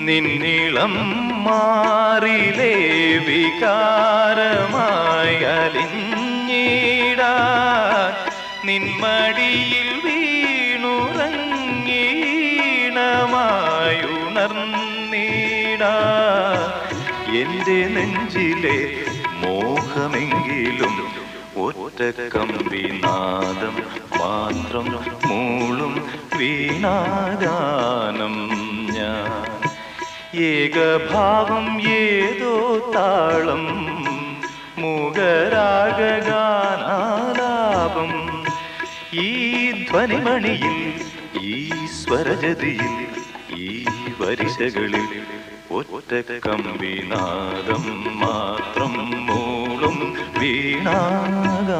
നിന്നിളം മാറിലേ വികാരമായി അലിഞ്ഞിടാൻ നിന്മടിയിൽ വീണുറങ്ങീണമായുണർന്നിടാൻ എൻ്റെ നെഞ്ചിലെ മോഹമെങ്കിലും ഒറ്റ കമ്പിനാദം മാത്രം മൂളും വീണാഗാനം ഞാൻ ഏകഭാവം ഏതോ താളം മൂകരാഗാനാലാപം ഈ ധ്വനിമണിയിൽ ഈ സ്വരജതിയിൽ ഈ വരിശകളിൽ ഒറ്റ കമ്പിനാദം മാത്രം മൂളും വീണാഗാനം